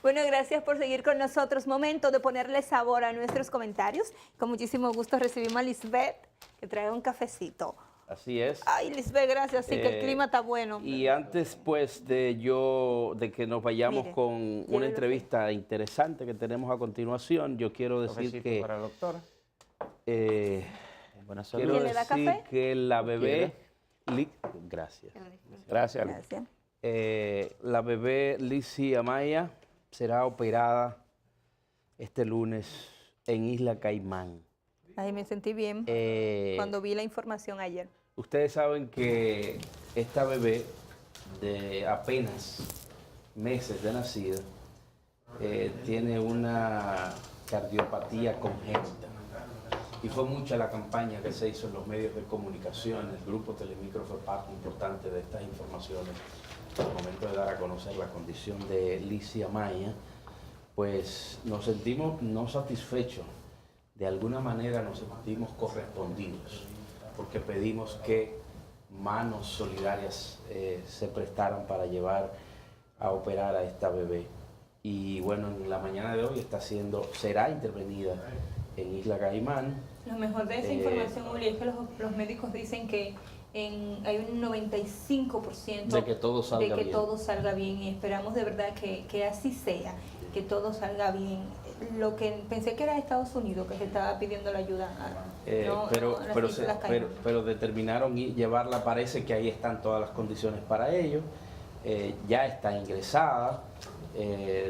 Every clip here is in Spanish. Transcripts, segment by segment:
Bueno, gracias por seguir con nosotros. Momento de ponerle sabor a nuestros comentarios. Con muchísimo gusto recibimos a Lisbeth, que trae un cafecito. Así es. Ay, Lisbeth, gracias. Sí, que el clima está bueno. Y antes, pues, de que nos vayamos Mire, con una llévelo entrevista interesante que tenemos a continuación, yo quiero decir que... para la doctora. Buenas quiero ¿Quién le da decir café? que la bebé... Gracias. Gracias. Gracias. La bebé Lizzie Amaya será operada este lunes en Isla Caimán. Ay, me sentí bien cuando vi la información ayer. Ustedes saben que esta bebé de apenas meses de nacida tiene una cardiopatía congénita. Y fue mucha la campaña que se hizo en los medios de comunicación. El grupo Telemicro fue parte importante de estas informaciones. Al momento de dar a conocer la condición de Lizzie Amaya, pues nos sentimos no satisfechos. De alguna manera nos sentimos correspondidos, porque pedimos que manos solidarias se prestaran para llevar a operar a esta bebé. Y bueno, en la mañana de hoy será intervenida en Isla Caimán. Lo mejor de esa información, Uli, es que los médicos dicen que hay un 95% de que todo salga bien. Y esperamos de verdad que así sea, que todo salga bien. Lo que pensé que era Estados Unidos que se estaba pidiendo la ayuda pero determinaron llevarla, parece que ahí están todas las condiciones para ello. Ya está ingresada,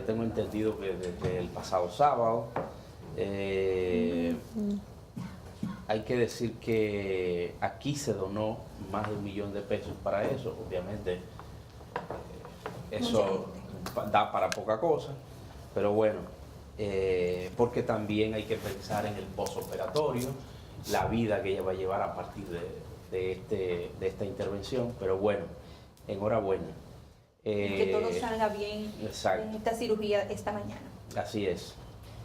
tengo entendido que desde el pasado sábado. Hay que decir que aquí se donó más de $1 millón para eso. Obviamente eso da para poca cosa, pero bueno, porque también hay que pensar en el postoperatorio, la vida que ella va a llevar a partir de esta intervención. Pero bueno, enhorabuena. Que todo salga bien en esta cirugía esta mañana. Así es.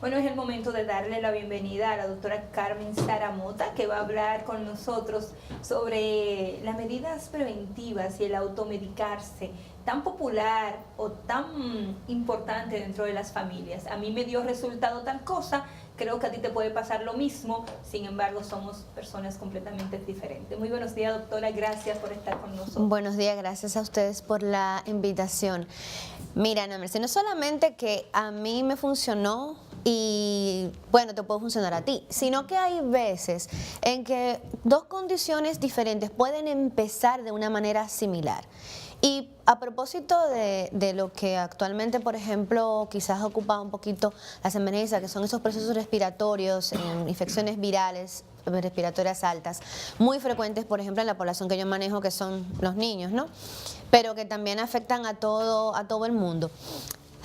Bueno, es el momento de darle la bienvenida a la doctora Carmen Saramota, que va a hablar con nosotros sobre las medidas preventivas y el automedicarse, tan popular o tan importante dentro de las familias. A mí me dio resultado tal cosa, creo que a ti te puede pasar lo mismo, sin embargo somos personas completamente diferentes. Muy buenos días, doctora, gracias por estar con nosotros. Buenos días, gracias a ustedes por la invitación. Mira, Ana Mercedes, no solamente que a mí me funcionó y bueno, te puede funcionar a ti, sino que hay veces en que dos condiciones diferentes pueden empezar de una manera similar. Y a propósito de lo que actualmente, por ejemplo, quizás ocupa un poquito las emergencias, que son esos procesos respiratorios, infecciones virales, respiratorias altas, muy frecuentes, por ejemplo, en la población que yo manejo, que son los niños, ¿no? Pero que también afectan a todo el mundo.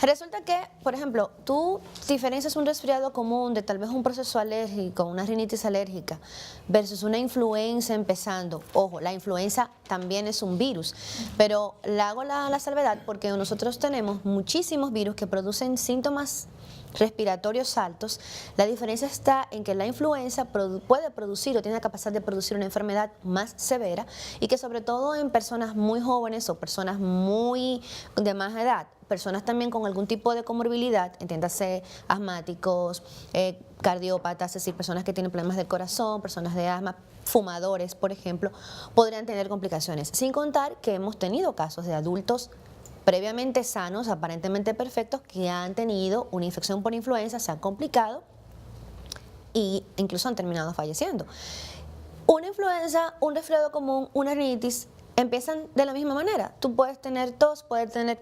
Resulta que, por ejemplo, tú diferencias un resfriado común de tal vez un proceso alérgico, una rinitis alérgica, versus una influenza empezando. Ojo, la influenza también es un virus, pero le hago la salvedad porque nosotros tenemos muchísimos virus que producen síntomas respiratorios altos. La diferencia está en que la influenza puede producir o tiene la capacidad de producir una enfermedad más severa y que sobre todo en personas muy jóvenes o personas muy de más edad, personas también con algún tipo de comorbilidad, entiéndase asmáticos, cardiópatas, es decir, personas que tienen problemas del corazón, personas de asma, fumadores, por ejemplo, podrían tener complicaciones. Sin contar que hemos tenido casos de adultos previamente sanos, aparentemente perfectos, que han tenido una infección por influenza, se han complicado e incluso han terminado falleciendo. Una influenza, un resfriado común, una rinitis, empiezan de la misma manera. Tú puedes tener tos, puedes tener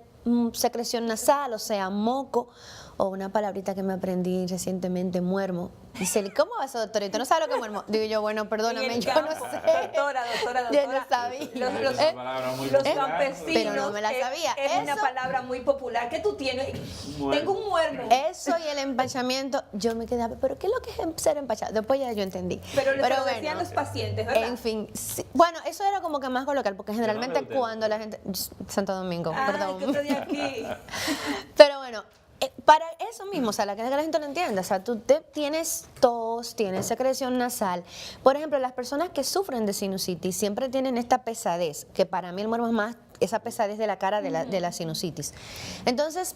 secreción nasal, o sea, moco, o una palabrita que me aprendí recientemente, muermo. Dice, ¿cómo va eso, doctora? ¿Y tú no sabes lo que es muermo? Digo yo, bueno, perdóname, yo no sé. Doctora. Yo no sabía. Los campesinos. Pero no me la sabía. Es una palabra muy popular. ¿Qué tú tienes? Tengo un muermo. Eso y el empachamiento, yo me quedaba, ¿pero qué es lo que es ser empachado? Después ya yo entendí. Pero lo decían los pacientes, ¿verdad? En fin, sí. Bueno, eso era como que más coloquial, porque generalmente cuando la gente... Santo Domingo, perdón. ¿Qué otro día aquí? Pero bueno, para eso mismo, o sea, que la gente lo entienda, o sea, tú tienes tos, tienes secreción nasal. Por ejemplo, las personas que sufren de sinusitis siempre tienen esta pesadez, que para mí el muermo es más esa pesadez de la cara de la sinusitis. Entonces,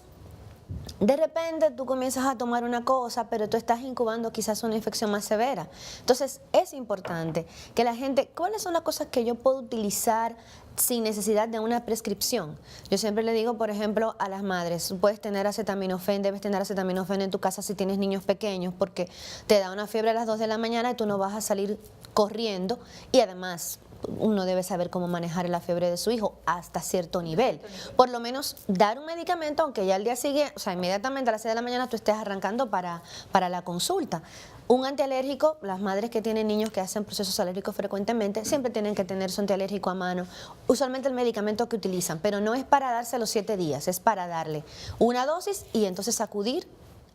De repente tú comienzas a tomar una cosa, pero tú estás incubando quizás una infección más severa. Entonces es importante que la gente, ¿cuáles son las cosas que yo puedo utilizar sin necesidad de una prescripción? Yo siempre le digo, por ejemplo, a las madres, tú puedes tener acetaminofén, debes tener acetaminofén en tu casa si tienes niños pequeños, porque te da una fiebre a las 2 de la mañana y tú no vas a salir corriendo, y además uno debe saber cómo manejar la fiebre de su hijo hasta cierto nivel. Por lo menos dar un medicamento, aunque ya al día siguiente, o sea, inmediatamente a las 6 de la mañana tú estés arrancando para la consulta. Un antialérgico, las madres que tienen niños que hacen procesos alérgicos frecuentemente, siempre tienen que tener su antialérgico a mano. Usualmente el medicamento que utilizan, pero no es para darse a los 7 días, es para darle una dosis y entonces acudir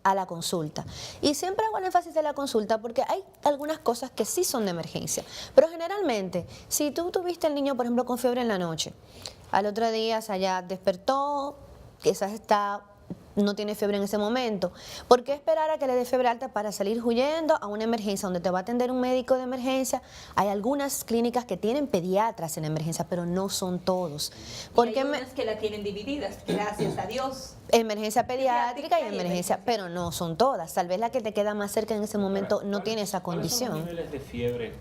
a la consulta. Y siempre hago el énfasis de la consulta porque hay algunas cosas que sí son de emergencia. Pero generalmente, si tú tuviste el niño, por ejemplo, con fiebre en la noche, al otro día, o sea, ya despertó, quizás no tiene fiebre en ese momento. ¿Por qué esperar a que le dé fiebre alta para salir huyendo a una emergencia donde te va a atender un médico de emergencia? Hay algunas clínicas que tienen pediatras en emergencia, pero no son todos. Porque hay unas que la tienen divididas, gracias a Dios. Emergencia pediátrica y emergencia, pero no son todas. Tal vez la que te queda más cerca en ese momento no tiene esa condición. ¿Cuáles son los niveles de fiebre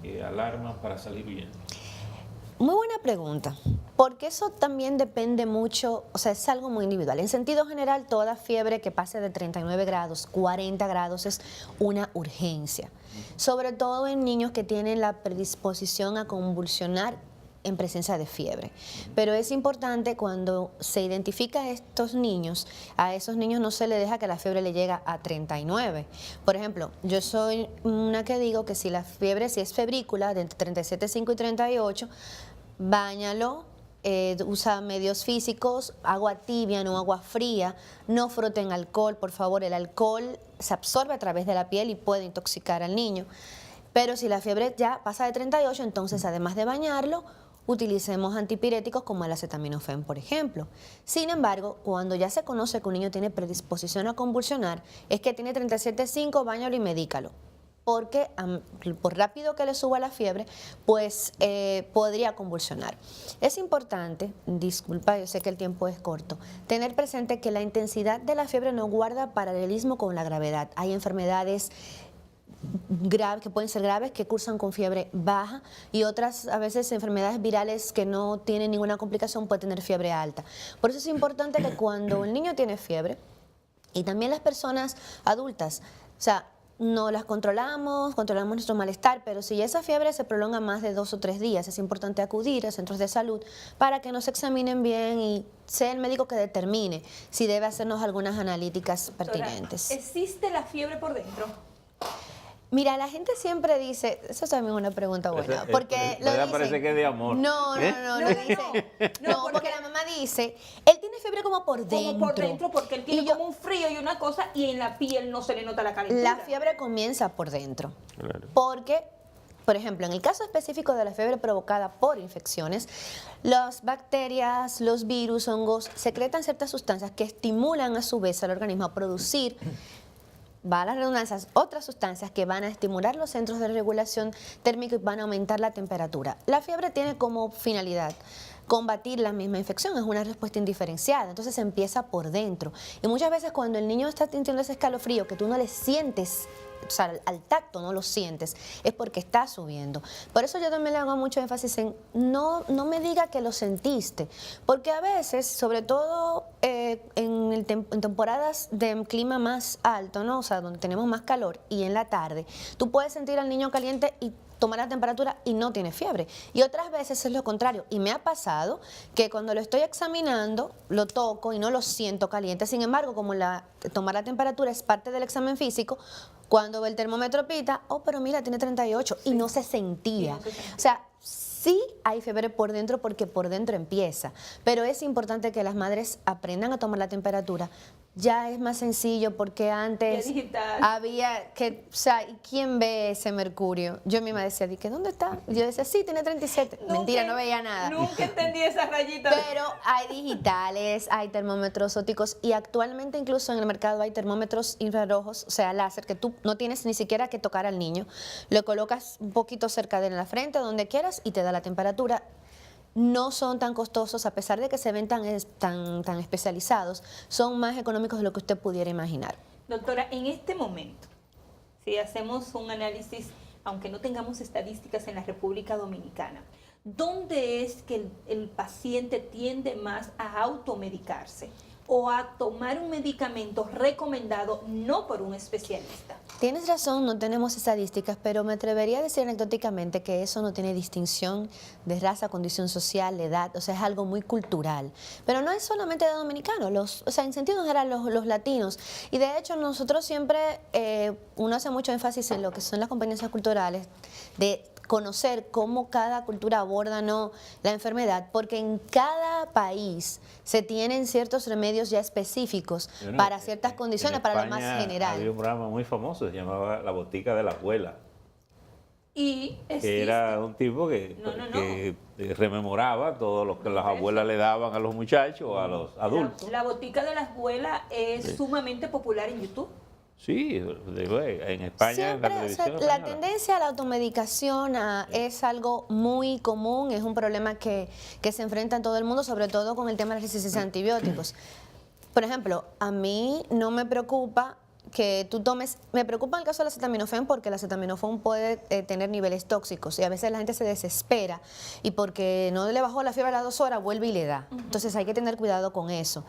que alarman para salir huyendo? Muy buena pregunta, porque eso también depende mucho, o sea, es algo muy individual. En sentido general, toda fiebre que pase de 39 grados, 40 grados es una urgencia, sobre todo en niños que tienen la predisposición a convulsionar en presencia de fiebre. Pero es importante cuando se identifica a esos niños no se le deja que la fiebre le llegue a 39. Por ejemplo, yo soy una que digo que si es febrícula de entre 37,5 y 38, báñalo, usa medios físicos, agua tibia, no agua fría, no froten alcohol, por favor. El alcohol se absorbe a través de la piel y puede intoxicar al niño. Pero si la fiebre ya pasa de 38, entonces además de bañarlo, utilicemos antipiréticos como el acetaminofén, por ejemplo. Sin embargo, cuando ya se conoce que un niño tiene predisposición a convulsionar, es que tiene 37,5, báñalo y medícalo. Porque por rápido que le suba la fiebre, pues podría convulsionar. Es importante, disculpa, yo sé que el tiempo es corto, tener presente que la intensidad de la fiebre no guarda paralelismo con la gravedad. Hay enfermedades graves, que pueden ser graves, que cursan con fiebre baja, y otras a veces enfermedades virales que no tienen ninguna complicación pueden tener fiebre alta. Por eso es importante que cuando el niño tiene fiebre, y también las personas adultas, o sea, no las controlamos nuestro malestar, pero si esa fiebre se prolonga más de 2 o 3 días, es importante acudir a centros de salud para que nos examinen bien y sea el médico que determine si debe hacernos algunas analíticas pertinentes. ¿Existe la fiebre por dentro? Mira, la gente siempre dice, eso también es una pregunta buena, porque lo dicen, parece que es de amor. No, porque la mamá dice, él tiene fiebre como por dentro. Como por dentro, porque él tiene como un frío y una cosa, y en la piel no se le nota la calentura. La fiebre comienza por dentro, Claro. porque, por ejemplo, en el caso específico de la fiebre provocada por infecciones, las bacterias, los virus, hongos, secretan ciertas sustancias que estimulan a su vez al organismo a producir, va a las redundancias, otras sustancias que van a estimular los centros de regulación térmica y van a aumentar la temperatura. La fiebre tiene como finalidad combatir la misma infección, es una respuesta indiferenciada, entonces empieza por dentro. Y muchas veces cuando el niño está sintiendo ese escalofrío que tú no le sientes, o sea, al tacto no lo sientes, es porque está subiendo. Por eso yo también le hago mucho énfasis en no me diga que lo sentiste, porque a veces, sobre todo en temporadas de clima más alto, ¿no? O sea, donde tenemos más calor y en la tarde, tú puedes sentir al niño caliente y tomar la temperatura y no tiene fiebre. Y otras veces es lo contrario. Y me ha pasado que cuando lo estoy examinando, lo toco y no lo siento caliente. Sin embargo, como tomar la temperatura es parte del examen físico, cuando el termómetro pita, pero mira, tiene 38 y no se sentía. O sea, sí hay fiebre por dentro porque por dentro empieza, pero es importante que las madres aprendan a tomar la temperatura. Ya es más sencillo porque antes había que, o sea, ¿y quién ve ese mercurio? Yo misma decía, ¿dónde está? Yo decía, sí, tiene 37. Mentira, no veía nada. Nunca entendí esa rayita. Pero hay digitales, hay termómetros ópticos y actualmente incluso en el mercado hay termómetros infrarrojos, o sea, láser, que tú no tienes ni siquiera que tocar al niño. Lo colocas un poquito cerca de la frente, donde quieras, y te da la temperatura. no son tan costosos, a pesar de que se ven tan especializados, son más económicos de lo que usted pudiera imaginar. Doctora, en este momento, si hacemos un análisis, aunque no tengamos estadísticas en la República Dominicana, ¿dónde es que el paciente tiende más a automedicarse o a tomar un medicamento recomendado no por un especialista? Tienes razón, no tenemos estadísticas, pero me atrevería a decir anecdóticamente que eso no tiene distinción de raza, condición social, de edad, o sea, es algo muy cultural. Pero no es solamente de dominicanos, o sea, en sentido general los latinos. Y de hecho nosotros siempre, uno hace mucho énfasis en lo que son las competencias culturales, de conocer cómo cada cultura aborda la enfermedad, porque en cada país se tienen ciertos remedios ya específicos para ciertas condiciones, para lo más general. Había un programa muy famoso, se llamaba La Botica de la Abuela. Y Que era un tipo que rememoraba todo lo que las abuelas le daban a los muchachos o a los adultos. La botica de la abuela es sumamente popular en YouTube. Sí, en España, Siempre, en la televisión la española. tendencia a la automedicación es algo muy común, es un problema que se enfrenta en todo el mundo, sobre todo con el tema de la resistencia a antibióticos. Por ejemplo, a mí no me preocupa que tú tomes, me preocupa el caso del acetaminofén porque el acetaminofén puede tener niveles tóxicos y a veces la gente se desespera y porque no le bajó la fiebre a las 2 horas vuelve y le da. Entonces hay que tener cuidado con eso.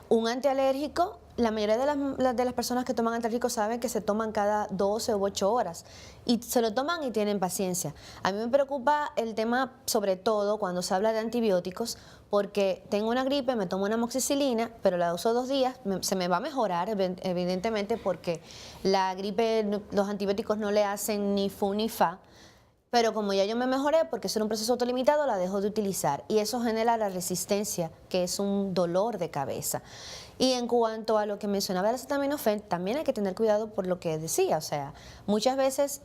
Un antialérgico, la mayoría de las personas que toman antialérgicos saben que se toman cada 12 u 8 horas y se lo toman y tienen paciencia. A mí me preocupa el tema, sobre todo cuando se habla de antibióticos, porque tengo una gripe, me tomo una amoxicilina, pero la uso 2 días, se me va a mejorar, evidentemente, porque la gripe, los antibióticos no le hacen ni fu ni fa. Pero como ya yo me mejoré, porque eso era un proceso autolimitado, la dejo de utilizar. Y eso genera la resistencia, que es un dolor de cabeza. Y en cuanto a lo que mencionaba el acetaminofén, también hay que tener cuidado por lo que decía. O sea, muchas veces,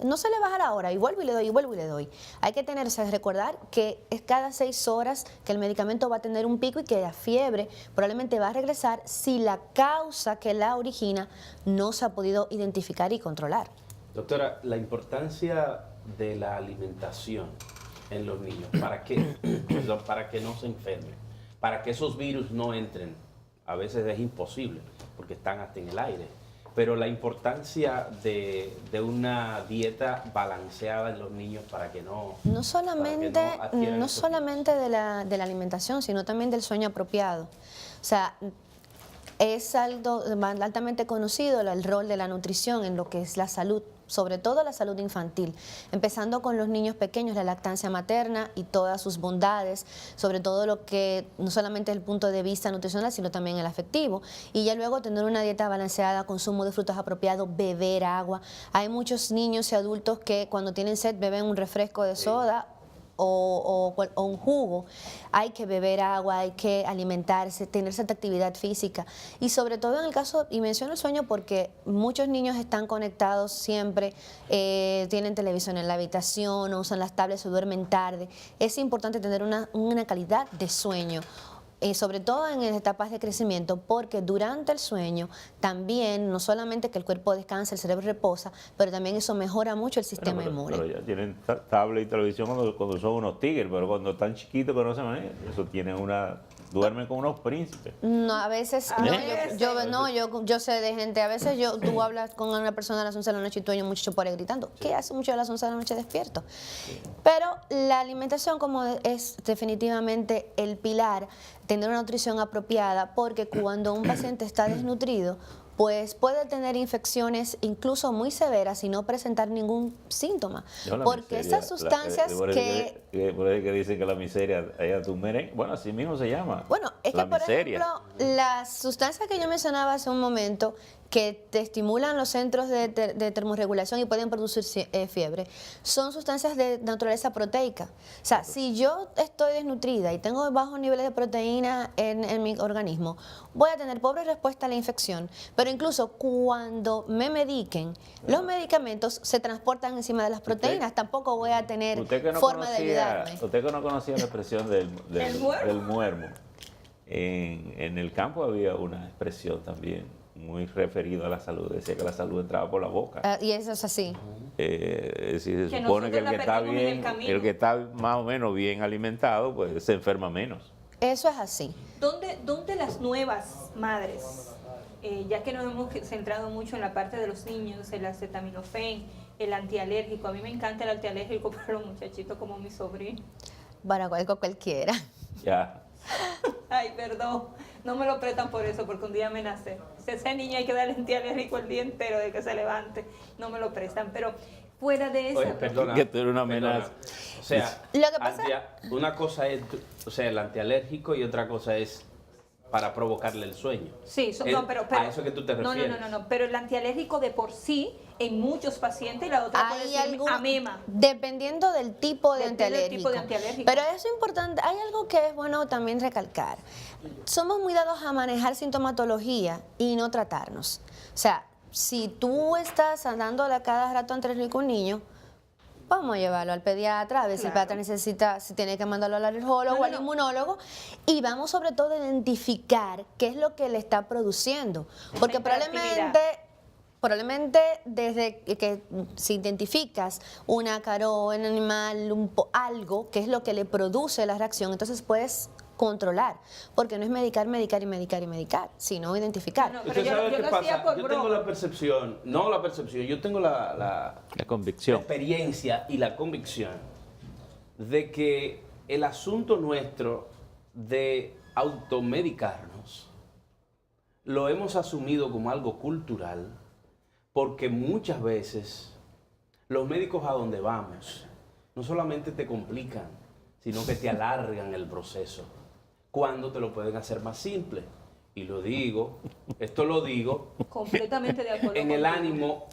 no se le baja la hora, y vuelvo y le doy, y vuelvo y le doy. Hay que recordar que es cada 6 horas que el medicamento va a tener un pico y que la fiebre probablemente va a regresar si la causa que la origina no se ha podido identificar y controlar. Doctora, la importancia de la alimentación en los niños, para que no se enfermen, para que esos virus no entren, a veces es imposible, porque están hasta en el aire, pero la importancia de una dieta balanceada en los niños para que no... No solamente de la alimentación, sino también del sueño apropiado. O sea, es algo altamente conocido el rol de la nutrición en lo que es la salud, sobre todo la salud infantil, empezando con los niños pequeños, la lactancia materna y todas sus bondades, sobre todo lo que no solamente desde el punto de vista nutricional, sino también el afectivo, y ya luego tener una dieta balanceada, consumo de frutas apropiado, beber agua. Hay muchos niños y adultos que cuando tienen sed beben un refresco de soda o un jugo. Hay que beber agua, hay que alimentarse, tener cierta actividad física y sobre todo en el caso, y menciono el sueño porque muchos niños están conectados siempre, tienen televisión en la habitación, usan las tablets o duermen tarde. Es importante tener una calidad de sueño. Sobre todo en etapas de crecimiento, porque durante el sueño también, no solamente que el cuerpo descansa, el cerebro reposa, pero también eso mejora mucho el sistema inmune. Pero ya tienen tablet y televisión cuando son unos tigres, pero cuando están chiquitos que no se manejan, eso tienen duermen con unos príncipes. No, a veces, yo sé de gente, a veces tú hablas con una persona a las 11 de la noche y tú oyes un muchacho por ahí gritando. ¿Qué hace mucho a las 11 de la noche despierto? Sí. Pero la alimentación como es definitivamente el pilar, tener una nutrición apropiada, porque cuando un paciente está desnutrido, pues puede tener infecciones incluso muy severas y no presentar ningún síntoma. Porque esas sustancias por eso que dicen que la miseria, tu merengue, bueno, así mismo se llama. Bueno, es que por ejemplo, las sustancias que yo mencionaba hace un momento, que te estimulan los centros de termorregulación y pueden producir fiebre, son sustancias de naturaleza proteica. O sea, si yo estoy desnutrida y tengo bajos niveles de proteína en mi organismo, voy a tener pobre respuesta a la infección. Pero incluso cuando me mediquen, los medicamentos se transportan encima de las proteínas. Tampoco voy a tener forma de ayudarme. Usted que no conocía la expresión del muermo. En el campo había una expresión también muy referido a la salud. Decía que la salud entraba por la boca. Y eso es así. Se Que supone que nosotros el que la está perdemos en el bien, camino. el que está más o menos bien alimentado, pues se enferma menos. Eso es así. ¿Dónde las nuevas madres, ya que nos hemos centrado mucho en la parte de los niños, el acetaminofén, el antialérgico? A mí me encanta el antialérgico para los muchachitos como mi sobrino. Para cualquiera. Ya. Ay, perdón, no me lo prestan por eso, porque un día me nace. Si ese niño hay que darle antialérgico el día entero de que se levante, no me lo prestan. Pero fuera de eso, Oye, perdona. Que tú eres una perdona. amenaza. O sea, Lo que pasa- una cosa es, o sea, el antialérgico y otra cosa es para provocarle el sueño. sí, Es no, pero a eso que tú te refieres. no, pero el antialérgico de por sí, en muchos pacientes, y la otra puede Hay ser algunos, amema. dependiendo del tipo de Depende del antialérgico. tipo de antialérgico. Pero eso es importante. Hay algo que es bueno también recalcar. Somos muy dados a manejar sintomatología y no tratarnos. O sea, si tú estás dándole a cada rato antialérgico a un niño, vamos a llevarlo al pediatra, a ver si el Claro. pediatra necesita, si tiene que mandarlo al alergólogo o al No. inmunólogo, y vamos sobre todo a identificar qué es lo que le está produciendo. Porque probablemente desde que si identificas un ácaro, un animal, algo, que es lo que le produce la reacción, entonces puedes controlar, porque no es medicar, sino identificar. No, pero Usted yo sabe lo qué hacía pasa. por Yo tengo broma. la percepción, no la percepción, yo tengo la La convicción. experiencia y la convicción de que el asunto nuestro de automedicarnos lo hemos asumido como algo cultural, porque muchas veces los médicos a donde vamos no solamente te complican, sino que te alargan el proceso, cuando te lo pueden hacer más simple. Y esto lo digo Completamente de acuerdo. en el contigo. ánimo,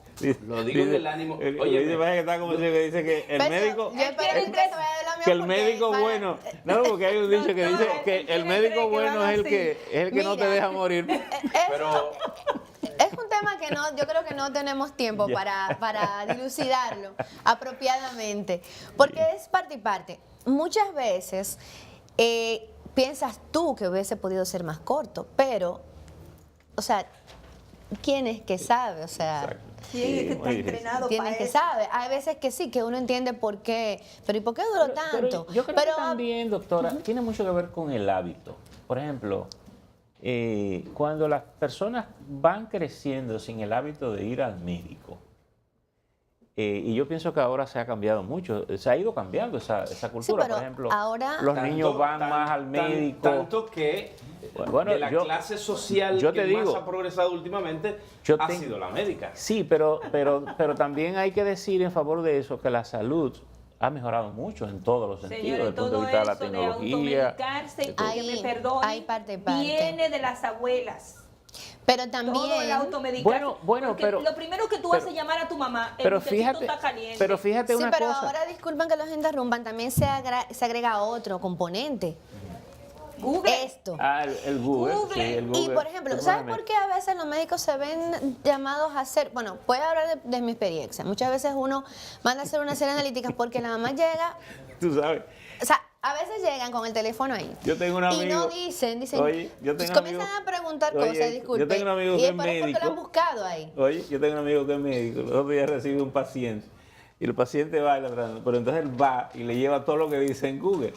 lo digo en el ánimo. Oye, Oye, que está como que dice que el Pero médico... yo espero que te vaya a dar la mía Que el porque médico para- bueno, no, porque hay un dicho que No, dice no, que él el quiere médico creer que bueno van es el así. que no te Mira. deja morir. pero Es un tema que yo creo que no tenemos tiempo Ya. para dilucidarlo apropiadamente, porque es parte y parte. Muchas veces piensas tú que hubiese podido ser más corto, pero, o sea, ¿quién es que sabe? O sea, Exacto. ¿Quién es que Sí, está muy difícil. entrenado ¿quién para es que eso? sabe? Hay veces que sí, que uno entiende por qué, pero ¿y por qué duró tanto? Yo creo Pero que también, doctora, tiene mucho que ver con el hábito. Por ejemplo, cuando las personas van creciendo sin el hábito de ir al médico, y yo pienso que ahora se ha cambiado mucho, se ha ido cambiando esa cultura. pero Por ejemplo, ahora- los niños van más al médico. Tanto que Bueno, de la yo- clase social yo que te más digo, ha progresado últimamente yo ha te- sido la médica. Sí, pero también hay que decir en favor de eso que la salud ha mejorado mucho en todos los sentidos, Señores, desde el punto de todo vista de la eso de tecnología. automedicarse, y que Hay- me perdonen, hay parte y parte. viene de las abuelas. Pero Todo el también, automedicarse. Bueno, Porque pero- lo primero que tú pero- haces es llamar a tu mamá, el Pero muchachito fíjate, está caliente. pero fíjate sí, una pero cosa. ahora disculpen que los interrumpan, también se agrega otro componente. Google. Esto. El Google. Google. Sí, el Google. Y por ejemplo, ¿sabes por qué a veces los médicos se ven llamados a hacer? Bueno, voy a hablar de mi experiencia. Muchas veces uno manda a hacer una serie analítica porque la mamá llega, Tú sabes. o sea, a veces llegan con el teléfono ahí. Yo tengo un amigo. Y no dicen, Oye, yo pues tengo un comienzan amigo- a preguntar Oye, cosas, disculpe. yo tengo un amigo y que es después porque médico. lo han buscado ahí. Oye, yo tengo un amigo que es médico. Los otros días recibe un paciente. Y el paciente va ladrando. Pero entonces él va y le lleva todo lo que dice en Google.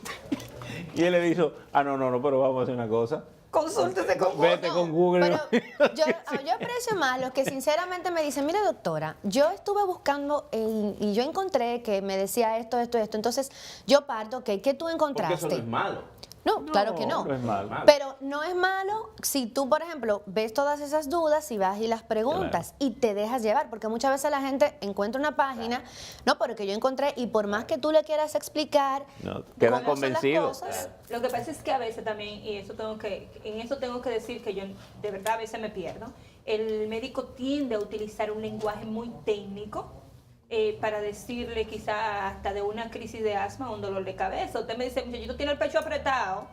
Y él le dijo, no, pero vamos a hacer una cosa. Consúltese con Vete No, con Google. Pero yo aprecio más los que sinceramente me dicen, mire doctora, yo estuve buscando y yo encontré que me decía esto. Entonces yo parto, ok, ¿qué tú Porque encontraste? eso no es malo. No, claro que no. No es malo. Pero no es malo si tú, por ejemplo, ves todas esas dudas y vas y las preguntas y te dejas llevar, porque muchas veces la gente encuentra una página, no, pero que yo encontré y por más que tú le quieras explicar, No, quedan cómo son las convencidos. cosas, Lo que pasa es que a veces también, y en eso tengo que decir que yo de verdad a veces me pierdo, el médico tiende a utilizar un lenguaje muy técnico para decirle quizá hasta de una crisis de asma o un dolor de cabeza. Usted me dice, muchachito tiene el pecho apretado,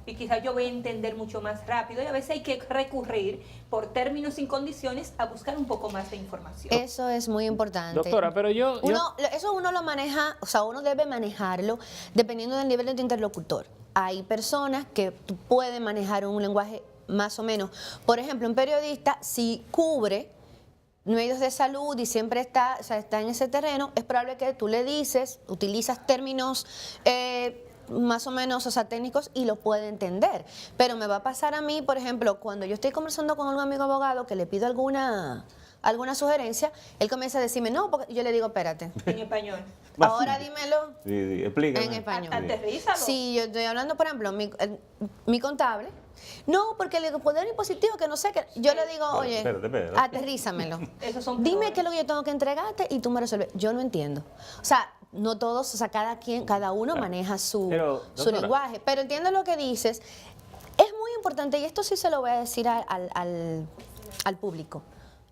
y quizás yo voy a entender mucho más rápido, y a veces hay que recurrir por términos y condiciones a buscar un poco más de información. eso es muy importante. Doctora, pero yo... Eso uno lo maneja, o sea, uno debe manejarlo dependiendo del nivel de tu interlocutor. Hay personas que pueden manejar un lenguaje más o menos. Por ejemplo, un periodista, si cubre medios de salud y siempre está, o sea, está en ese terreno, es probable que tú le dices, utilizas términos más o menos, o sea, técnicos y lo puede entender. Pero me va a pasar a mí, por ejemplo, cuando yo estoy conversando con algún amigo abogado que le pido alguna sugerencia, él comienza a decirme, no, porque yo le digo, espérate. En español. Ahora dímelo Sí, explícame. en español. Aterrízalo. Sí, yo estoy hablando, por ejemplo, mi contable. No, porque el poder impositivo, que no sé qué. Yo le digo, oye, Espérate. aterrízamelo. Esos son Dime peores. qué es lo que yo tengo que entregarte y tú me resuelves. Yo no entiendo. O sea, no todos, o sea, cada uno maneja su Doctora. lenguaje. Pero entiendo lo que dices. Es muy importante, y esto sí se lo voy a decir al público.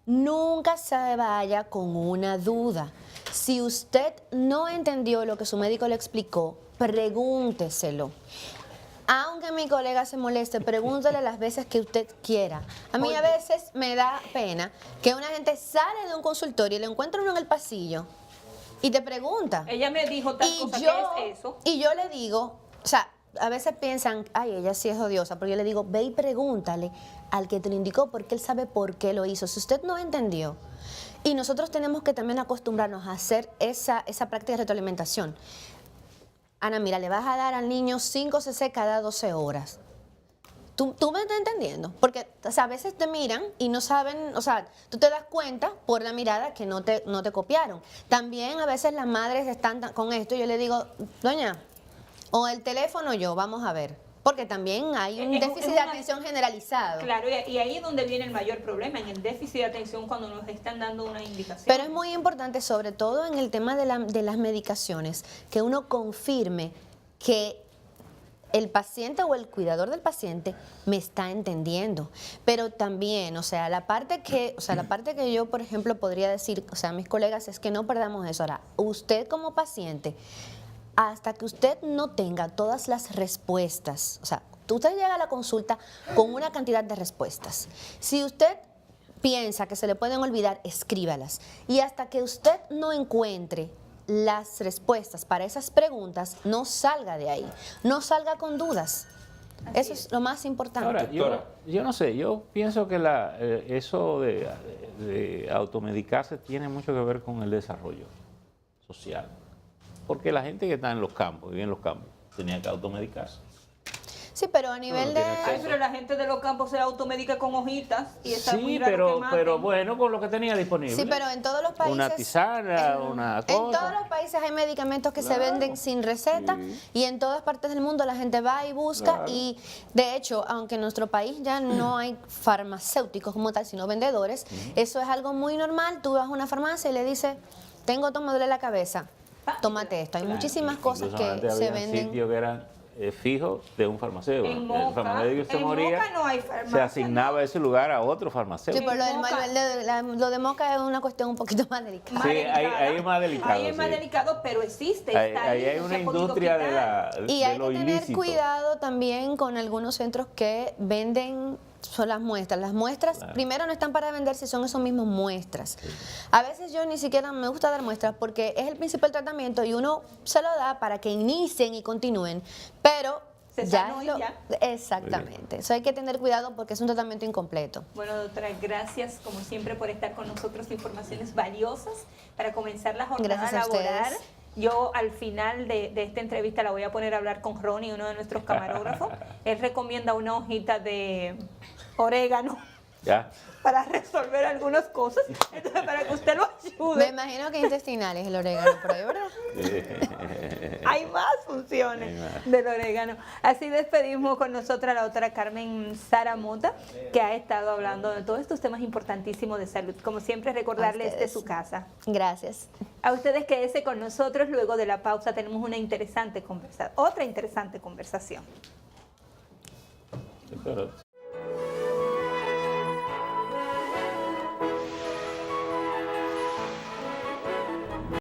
Nunca se vaya con una duda. Si usted no entendió lo que su médico le explicó, pregúnteselo. Aunque mi colega se moleste, pregúntele las veces que usted quiera. A mí a veces me da pena que una gente sale de un consultorio y le encuentra uno en el pasillo y te pregunta. Ella me dijo tal cosa, ¿qué es eso? Y yo le digo, o sea, a veces piensan, ay, ella sí es odiosa, pero yo le digo, ve y pregúntale al que te lo indicó porque él sabe por qué lo hizo. Si usted no entendió, y nosotros tenemos que también acostumbrarnos a hacer esa práctica de retroalimentación. Ana, mira, le vas a dar al niño 5 cc cada 12 horas. ¿Tú me estás entendiendo? Porque o sea, a veces te miran y no saben, o sea, tú te das cuenta por la mirada que no te copiaron. También a veces las madres están con esto y yo le digo, doña, o el teléfono yo, vamos a ver. Porque también hay un déficit de atención generalizado. Claro, y ahí es donde viene el mayor problema, en el déficit de atención cuando nos están dando una indicación. Pero es muy importante, sobre todo en el tema de las medicaciones, que uno confirme que el paciente o el cuidador del paciente me está entendiendo. Pero también, o sea, la parte que yo, por ejemplo, podría decir, o sea, a mis colegas, es que no perdamos eso. Ahora, usted como paciente, hasta que usted no tenga todas las respuestas, o sea, usted llega a la consulta con una cantidad de respuestas. Si usted piensa que se le pueden olvidar, escríbalas. Y hasta que usted no encuentre las respuestas para esas preguntas, no salga de ahí, no salga con dudas. Eso es lo más importante. Ahora, yo no sé, yo pienso que eso de automedicarse tiene mucho que ver con el desarrollo social. Porque la gente que está en los campos, vive en los campos, tenía que automedicarse. Sí, pero a nivel de... Ay, pero la gente de los campos se automedica con hojitas y está muy Sí, raro que maten. pero bueno, con lo que tenía disponible. Sí, pero en todos los países... Una tisana, una cosa. En todos los países hay medicamentos que se Claro. venden sin receta Sí. y en todas partes del mundo la gente va y busca Claro. y de hecho, aunque en nuestro país ya no hay farmacéuticos como tal, sino vendedores, eso es algo muy normal. Tú vas a una farmacia y le dices, tengo me duele la cabeza, tómate esto. Hay muchísimas cosas Incluso que antes se habían venden. sitios que eran fijos de un farmacéutico. En El Moca, farmacéutico se en moría, Moca no hay se farmacia, asignaba ¿no? ese lugar a otro Sí, farmacéutico. pero Moca. lo de Moca es una cuestión un poquito más delicada. Más Sí, delicada. ahí es más delicado, Ahí es más sí. delicado, pero existe. Ahí, Está ahí ahí, hay no una se ha podido industria quitar. Y de hay lo que tener ilícito. cuidado también con algunos centros que venden son las muestras. Las muestras, Claro. primero, no están para vender si son esos mismos muestras. A veces yo ni siquiera me gusta dar muestras porque es el principio del tratamiento y uno se lo da para que inicien y continúen, pero Se ya sanó es y lo... ya. Exactamente. Eso hay que tener cuidado porque es un tratamiento incompleto. Bueno, doctora, gracias como siempre por estar con nosotros, informaciones valiosas para comenzar la jornada Gracias a laboral. ustedes. Yo al final de esta entrevista la voy a poner a hablar con Ronnie, uno de nuestros camarógrafos. Él recomienda una hojita de orégano Ya. para resolver algunas cosas. Entonces, para que usted lo Me ayude. imagino que intestinales el orégano por ahí, ¿verdad? Hay más funciones Hay más. del orégano. Así despedimos con nosotras a la doctora Carmen Sara Mota, que ha estado hablando de todos estos temas importantísimos de salud. Como siempre, recordarles de ustedes. su casa. Gracias. A ustedes quédense con nosotros. Luego de la pausa tenemos otra interesante conversación. Pero